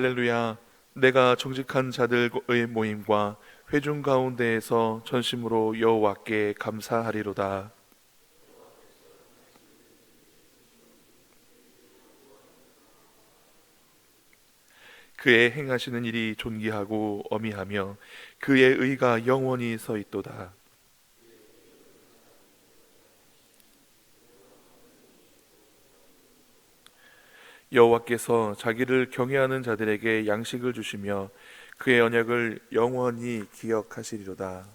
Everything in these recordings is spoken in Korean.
할렐루야. 내가 정직한 자들의 모임과 회중 가운데에서 전심으로 여호와께 감사하리로다. 그의 행하시는 일이 존귀하고 어미하며 그의 의가 영원히 서 있도다. 여호와께서 자기를 경외하는 자들에게 양식을 주시며 그의 언약을 영원히 기억하시리로다.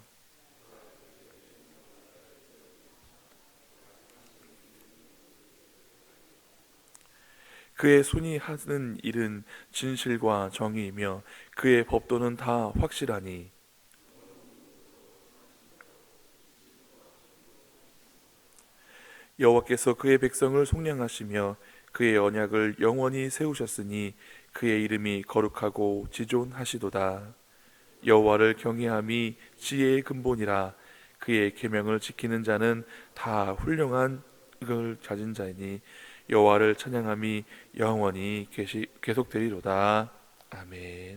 그의 손이 하는 일은 진실과 정의이며 그의 법도는 다 확실하니 여호와께서 그의 백성을 속량하시며 그의 언약을 영원히 세우셨으니 그의 이름이 거룩하고 지존하시도다. 여호와를 경외함이 지혜의 근본이라. 그의 계명을 지키는 자는 다 훌륭한 걸 가진 자이니 여호와를 찬양함이 영원히 계속되리로다. 아멘.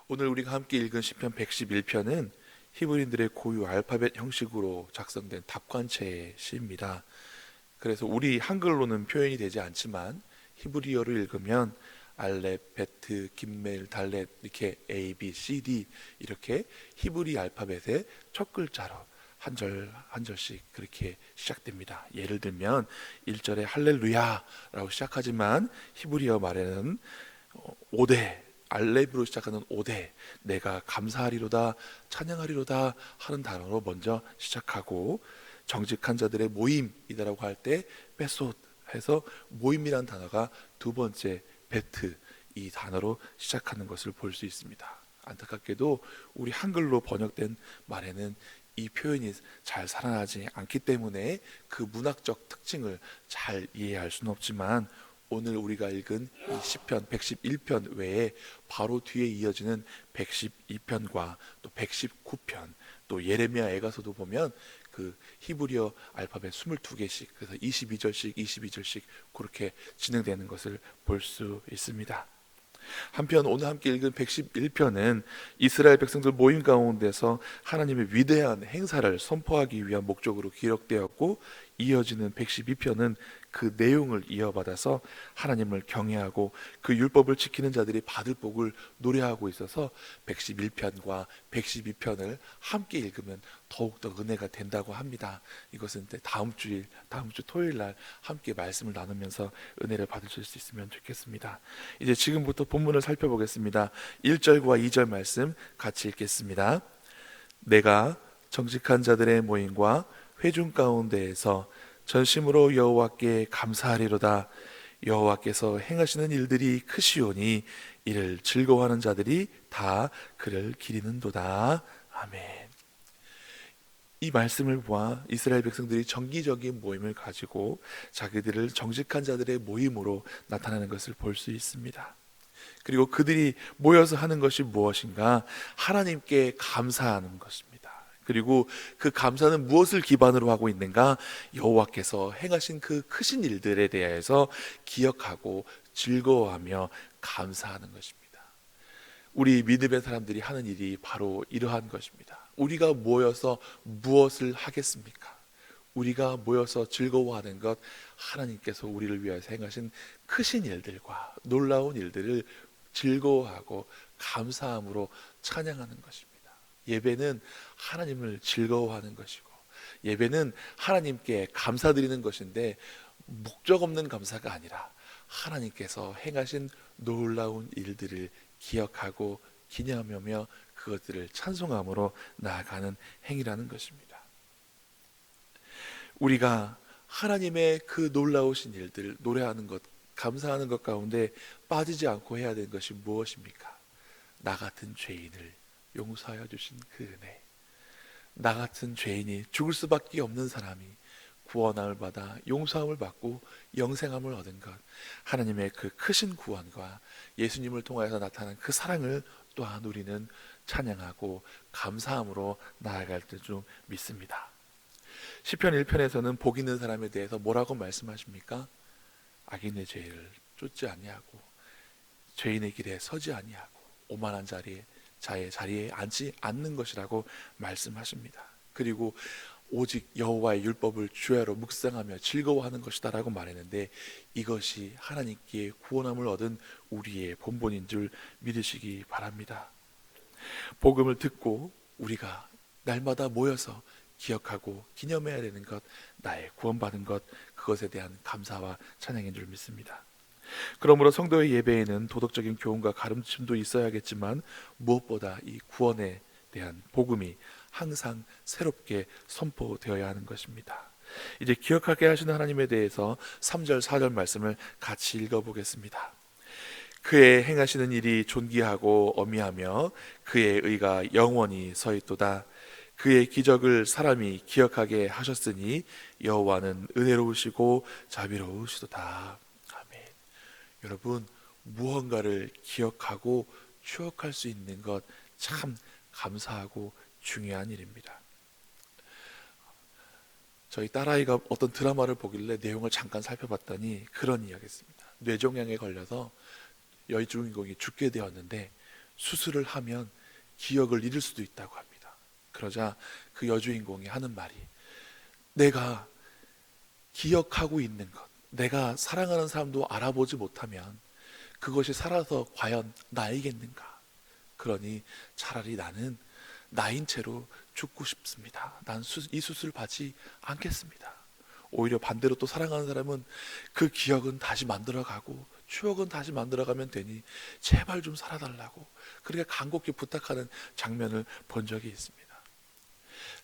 오늘 우리가 함께 읽은 시편 111편은 히브리인들의 고유 알파벳 형식으로 작성된 답관체의 시입니다. 그래서 우리 한글로는 표현이 되지 않지만 히브리어를 읽으면 알렙, 베트, 김멜, 달렛 이렇게 A, B, C, D 이렇게 히브리 알파벳의 첫 글자로 한 절 한 절씩 그렇게 시작됩니다. 예를 들면 1절에 할렐루야라고 시작하지만 히브리어 말에는 5대 알렙으로 시작하는 5대 내가 감사하리로다 찬양하리로다 하는 단어로 먼저 시작하고 정직한 자들의 모임이다라고 할 때 베솥 해서 모임이란 단어가 두 번째 베트 이 단어로 시작하는 것을 볼 수 있습니다. 안타깝게도 우리 한글로 번역된 말에는 이 표현이 잘 살아나지 않기 때문에 그 문학적 특징을 잘 이해할 수는 없지만 오늘 우리가 읽은 이 시편 111편 외에 바로 뒤에 이어지는 112편과 또 119편 또 예레미야 애가서도 보면 그 히브리어 알파벳 22개씩 그래서 22절씩 그렇게 진행되는 것을 볼 수 있습니다. 한편 오늘 함께 읽은 111편은 이스라엘 백성들 모임 가운데서 하나님의 위대한 행사를 선포하기 위한 목적으로 기록되었고 이어지는 112편은 그 내용을 이어받아서 하나님을 경외하고 그 율법을 지키는 자들이 받을 복을 노래하고 있어서 111편과 112편을 함께 읽으면 더욱더 은혜가 된다고 합니다. 이것은 다음 주 토요일 날 함께 말씀을 나누면서 은혜를 받으실 수 있으면 좋겠습니다. 이제 지금부터 본문을 살펴보겠습니다. 1절과 2절 말씀 같이 읽겠습니다. 내가 정직한 자들의 모임과 회중 가운데에서 전심으로 여호와께 감사하리로다. 여호와께서 행하시는 일들이 크시오니 이를 즐거워하는 자들이 다 그를 기리는도다. 아멘. 이 말씀을 보아 이스라엘 백성들이 정기적인 모임을 가지고 자기들을 정직한 자들의 모임으로 나타나는 것을 볼 수 있습니다. 그리고 그들이 모여서 하는 것이 무엇인가? 하나님께 감사하는 것입니다. 그리고 그 감사는 무엇을 기반으로 하고 있는가? 여호와께서 행하신 그 크신 일들에 대해서 기억하고 즐거워하며 감사하는 것입니다. 우리 믿음의 사람들이 하는 일이 바로 이러한 것입니다. 우리가 모여서 무엇을 하겠습니까? 우리가 모여서 즐거워하는 것, 하나님께서 우리를 위해서 행하신 크신 일들과 놀라운 일들을 즐거워하고 감사함으로 찬양하는 것입니다. 예배는 하나님을 즐거워하는 것이고 예배는 하나님께 감사드리는 것인데 목적 없는 감사가 아니라 하나님께서 행하신 놀라운 일들을 기억하고 기념하며 그것들을 찬송함으로 나아가는 행위라는 것입니다. 우리가 하나님의 그 놀라우신 일들 노래하는 것, 감사하는 것 가운데 빠지지 않고 해야 되는 것이 무엇입니까? 나 같은 죄인을 용서하여 주신 그 은혜, 나 같은 죄인이 죽을 수밖에 없는 사람이 구원함을 받아 용서함을 받고 영생함을 얻은 것, 하나님의 그 크신 구원과 예수님을 통하여서 나타난 그 사랑을 또한 우리는 찬양하고 감사함으로 나아갈 줄 믿습니다. 시편 1편에서는 복 있는 사람에 대해서 뭐라고 말씀하십니까? 악인의 죄를 쫓지 아니하고 죄인의 길에 서지 아니하고 오만한 자의 자리에 앉지 않는 것이라고 말씀하십니다. 그리고 오직 여호와의 율법을 주야로 묵상하며 즐거워하는 것이다라고 말했는데, 이것이 하나님께 구원함을 얻은 우리의 본본인 줄 믿으시기 바랍니다. 복음을 듣고 우리가 날마다 모여서 기억하고 기념해야 되는 것, 나의 구원받은 것, 그것에 대한 감사와 찬양인 줄 믿습니다. 그러므로 성도의 예배에는 도덕적인 교훈과 가르침도 있어야겠지만 무엇보다 이 구원에 대한 복음이 항상 새롭게 선포되어야 하는 것입니다. 이제 기억하게 하시는 하나님에 대해서 3절 4절 말씀을 같이 읽어보겠습니다. 그의 행하시는 일이 존귀하고 어미하며 그의 의가 영원히 서 있도다. 그의 기적을 사람이 기억하게 하셨으니 여호와는 은혜로우시고 자비로우시도다. 아멘. 여러분, 무언가를 기억하고 추억할 수 있는 것 참 감사하고 중요한 일입니다. 저희 딸아이가 어떤 드라마를 보길래 내용을 잠깐 살펴봤더니 그런 이야기였습니다. 뇌종양에 걸려서 여주인공이 죽게 되었는데 수술을 하면 기억을 잃을 수도 있다고 합니다. 그러자 그 여주인공이 하는 말이, 내가 기억하고 있는 것, 내가 사랑하는 사람도 알아보지 못하면 그것이 살아서 과연 나이겠는가? 그러니 차라리 나는 나인 채로 죽고 싶습니다. 난 이 수술 받지 않겠습니다. 오히려 반대로 또 사랑하는 사람은 그 기억은 다시 만들어가고 추억은 다시 만들어가면 되니 제발 좀 살아달라고 그렇게 간곡히 부탁하는 장면을 본 적이 있습니다.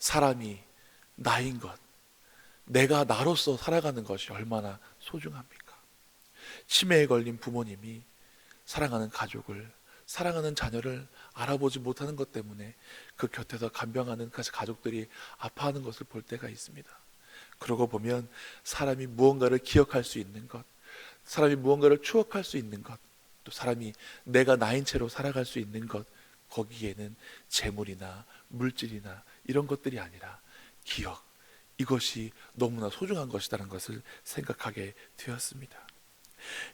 사람이 나인 것, 내가 나로서 살아가는 것이 얼마나 소중합니까? 치매에 걸린 부모님이 사랑하는 가족을, 사랑하는 자녀를 알아보지 못하는 것 때문에 그 곁에서 간병하는 그 가족들이 아파하는 것을 볼 때가 있습니다. 그러고 보면 사람이 무언가를 기억할 수 있는 것, 사람이 무언가를 추억할 수 있는 것, 또 사람이 내가 나인 채로 살아갈 수 있는 것, 거기에는 재물이나 물질이나 이런 것들이 아니라 기억, 이것이 너무나 소중한 것이라는 것을 생각하게 되었습니다.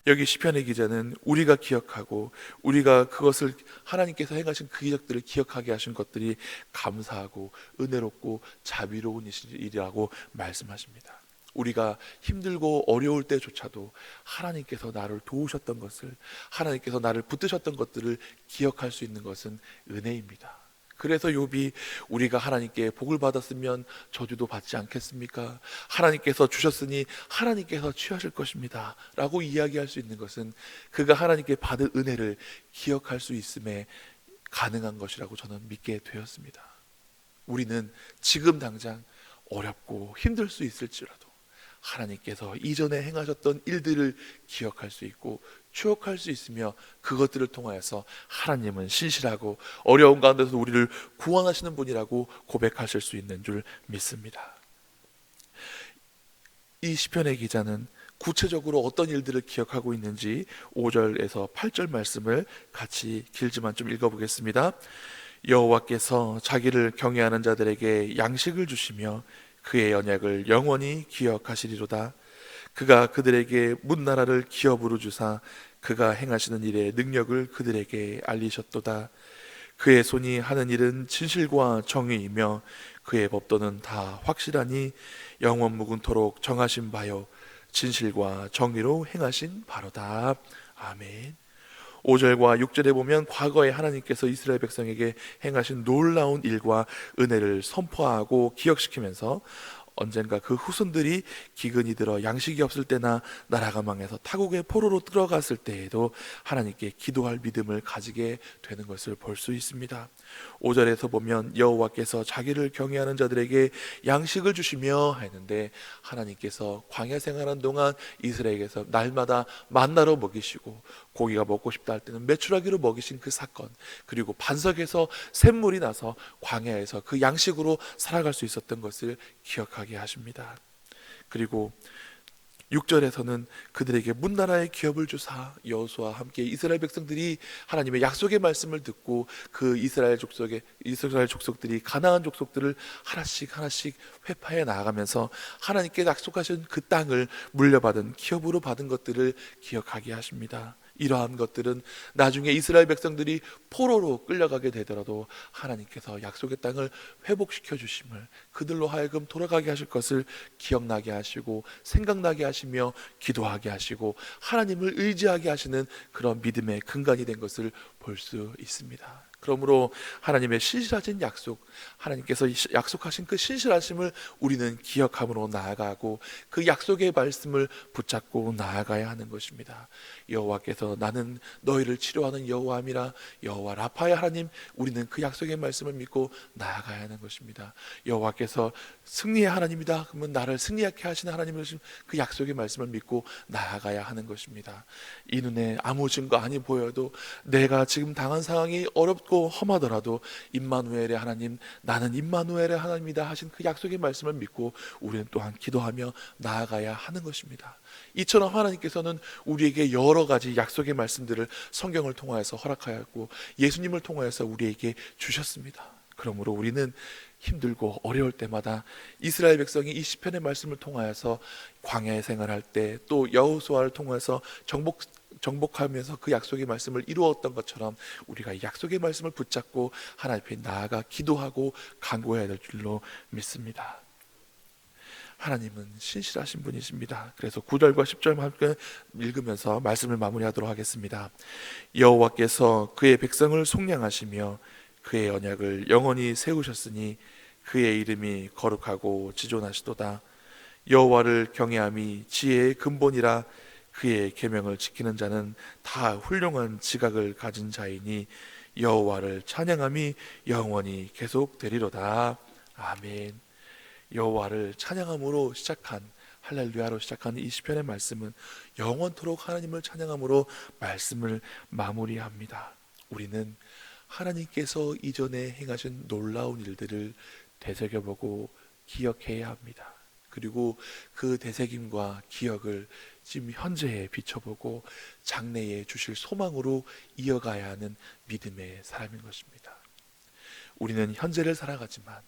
여기 시편의 기자는 우리가 기억하고 우리가 그것을 하나님께서 행하신 그 기적들을 기억하게 하신 것들이 감사하고 은혜롭고 자비로운 일이라고 말씀하십니다. 우리가 힘들고 어려울 때조차도 하나님께서 나를 도우셨던 것을, 하나님께서 나를 붙드셨던 것들을 기억할 수 있는 것은 은혜입니다. 그래서 욥이 우리가 하나님께 복을 받았으면 저주도 받지 않겠습니까? 하나님께서 주셨으니 하나님께서 취하실 것입니다 라고 이야기할 수 있는 것은 그가 하나님께 받은 은혜를 기억할 수 있음에 가능한 것이라고 저는 믿게 되었습니다. 우리는 지금 당장 어렵고 힘들 수 있을지라도 하나님께서 이전에 행하셨던 일들을 기억할 수 있고 추억할 수 있으며 그것들을 통하여서 하나님은 신실하고 어려운 가운데서 우리를 구원하시는 분이라고 고백하실 수 있는 줄 믿습니다. 이 시편의 기자는 구체적으로 어떤 일들을 기억하고 있는지 5절에서 8절 말씀을 같이 길지만 좀 읽어보겠습니다. 여호와께서 자기를 경외하는 자들에게 양식을 주시며 그의 언약을 영원히 기억하시리로다. 그가 그들에게 문나라를 기업으로 주사 그가 행하시는 일의 능력을 그들에게 알리셨도다. 그의 손이 하는 일은 진실과 정의이며 그의 법도는 다 확실하니 영원 무궁토록 정하신 바요 진실과 정의로 행하신 바로다. 아멘. 5절과 6절에 보면 과거에 하나님께서 이스라엘 백성에게 행하신 놀라운 일과 은혜를 선포하고 기억시키면서 언젠가 그 후손들이 기근이 들어 양식이 없을 때나 나라가 망해서 타국의 포로로 들어갔을 때에도 하나님께 기도할 믿음을 가지게 되는 것을 볼 수 있습니다. 5절에서 보면 여호와께서 자기를 경외하는 자들에게 양식을 주시며 했는데 하나님께서 광야 생활하는 동안 이스라엘에게서 날마다 만나로 먹이시고 고기가 먹고 싶다 할 때는 메추라기로 먹이신 그 사건, 그리고 반석에서 샘물이 나서 광야에서 그 양식으로 살아갈 수 있었던 것을 기억하게 하십니다. 그리고 6절에서는 그들에게 문나라의 기업을 주사 여호수아와 함께 이스라엘 백성들이 하나님의 약속의 말씀을 듣고 그 이스라엘 족속들이 가나안 족속들을 하나씩 하나씩 회파해 나아가면서 하나님께 약속하신 그 땅을 물려받은 기업으로 받은 것들을 기억하게 하십니다. 이러한 것들은 나중에 이스라엘 백성들이 포로로 끌려가게 되더라도 하나님께서 약속의 땅을 회복시켜 주심을, 그들로 하여금 돌아가게 하실 것을 기억나게 하시고 생각나게 하시며 기도하게 하시고 하나님을 의지하게 하시는 그런 믿음의 근간이 된 것을 볼 수 있습니다. 그러므로 하나님의 신실하신 약속, 하나님께서 약속하신 그 신실하심을 우리는 기억함으로 나아가고 그 약속의 말씀을 붙잡고 나아가야 하는 것입니다. 여호와께서 나는 너희를 치료하는 여호와임이라, 여호와 라파의 하나님, 우리는 그 약속의 말씀을 믿고 나아가야 하는 것입니다. 여호와께서 승리의 하나님이다, 그러면 나를 승리하게 하시는 하나님을, 그 약속의 말씀을 믿고 나아가야 하는 것입니다. 이 눈에 아무 증거 아니 보여도 내가 지금 당한 상황이 어렵고 험하더라도 임마누엘의 하나님, 나는 임마누엘의 하나님이다 하신 그 약속의 말씀을 믿고 우리는 또한 기도하며 나아가야 하는 것입니다. 이처럼 하나님께서는 우리에게 여러 가지 약속의 말씀들을 성경을 통하여서 허락하였고 예수님을 통하여서 우리에게 주셨습니다. 그러므로 우리는 힘들고 어려울 때마다 이스라엘 백성이 이 시편의 말씀을 통하여서 광야의 생활할 때, 또 여호수아를 통해서 정복하면서 그 약속의 말씀을 이루었던 것처럼 우리가 이 약속의 말씀을 붙잡고 하나님 앞에 나아가 기도하고 간구해야 될 줄로 믿습니다. 하나님은 신실하신 분이십니다. 그래서 9절과 10절 함께 읽으면서 말씀을 마무리하도록 하겠습니다. 여호와께서 그의 백성을 속량하시며 그의 언약을 영원히 세우셨으니 그의 이름이 거룩하고 지존하시도다. 여호와를 경외함이 지혜의 근본이라, 그의 계명을 지키는 자는 다 훌륭한 지각을 가진 자이니 여호와를 찬양함이 영원히 계속되리로다. 아멘. 여호와를 찬양함으로 시작한, 할렐루야로 시작한 이 시편의 말씀은 영원토록 하나님을 찬양함으로 말씀을 마무리합니다. 우리는 하나님께서 이전에 행하신 놀라운 일들을 되새겨보고 기억해야 합니다. 그리고 그 되새김과 기억을 지금 현재에 비춰보고 장래에 주실 소망으로 이어가야 하는 믿음의 사람인 것입니다. 우리는 현재를 살아가지만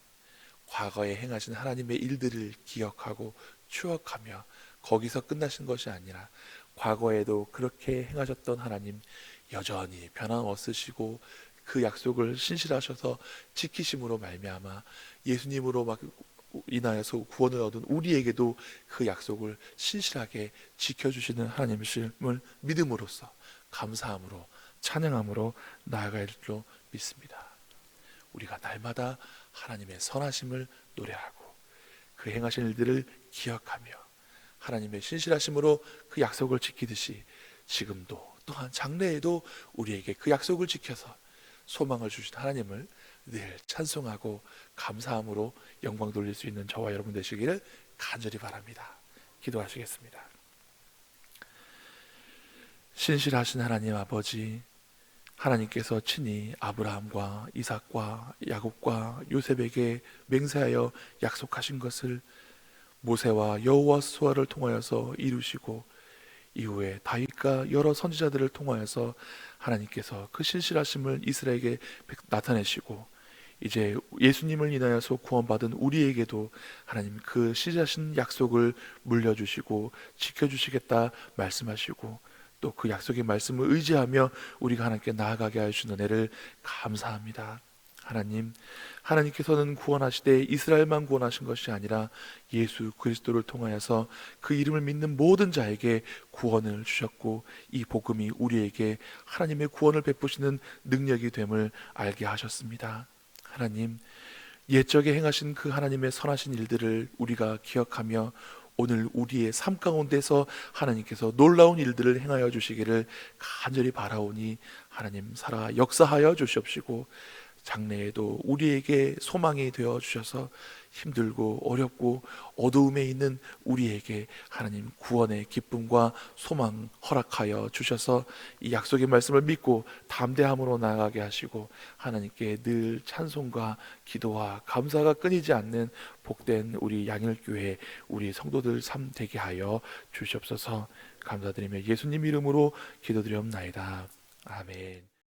과거에 행하신 하나님의 일들을 기억하고 추억하며 거기서 끝나신 것이 아니라 과거에도 그렇게 행하셨던 하나님 여전히 변함없으시고 그 약속을 신실하셔서 지키심으로 말미암아 예수님으로 인하여서 구원을 얻은 우리에게도 그 약속을 신실하게 지켜주시는 하나님이심을 믿음으로써 감사함으로 찬양함으로 나아갈 줄로 믿습니다. 우리가 날마다 하나님의 선하심을 노래하고 그 행하신 일들을 기억하며 하나님의 신실하심으로 그 약속을 지키듯이 지금도 또한 장래에도 우리에게 그 약속을 지켜서 소망을 주신 하나님을 늘 찬송하고 감사함으로 영광 돌릴 수 있는 저와 여러분 되시기를 간절히 바랍니다. 기도하시겠습니다. 신실하신 하나님 아버지, 하나님께서 친히 아브라함과 이삭과 야곱과 요셉에게 맹세하여 약속하신 것을 모세와 여호수아를 통하여서 이루시고 이후에 다윗과 여러 선지자들을 통하여서 하나님께서 그 신실하심을 이스라엘에게 나타내시고 이제 예수님을 인하여서 구원받은 우리에게도 하나님 그 신실하신 약속을 물려주시고 지켜주시겠다 말씀하시고 또 그 약속의 말씀을 의지하며 우리가 하나님께 나아가게 하시는 은혜를 감사합니다. 하나님, 하나님께서는 구원하시되 이스라엘만 구원하신 것이 아니라 예수 그리스도를 통하여서 그 이름을 믿는 모든 자에게 구원을 주셨고 이 복음이 우리에게 하나님의 구원을 베푸시는 능력이 됨을 알게 하셨습니다. 하나님, 옛적에 행하신 그 하나님의 선하신 일들을 우리가 기억하며 오늘 우리의 삶 가운데서 하나님께서 놀라운 일들을 행하여 주시기를 간절히 바라오니 하나님 살아 역사하여 주시옵시고 장래에도 우리에게 소망이 되어 주셔서 힘들고 어렵고 어두움에 있는 우리에게 하나님 구원의 기쁨과 소망 허락하여 주셔서 이 약속의 말씀을 믿고 담대함으로 나아가게 하시고 하나님께 늘 찬송과 기도와 감사가 끊이지 않는 복된 우리 양일교회 우리 성도들 삶 되게 하여 주시옵소서. 감사드리며 예수님 이름으로 기도드리옵나이다. 아멘.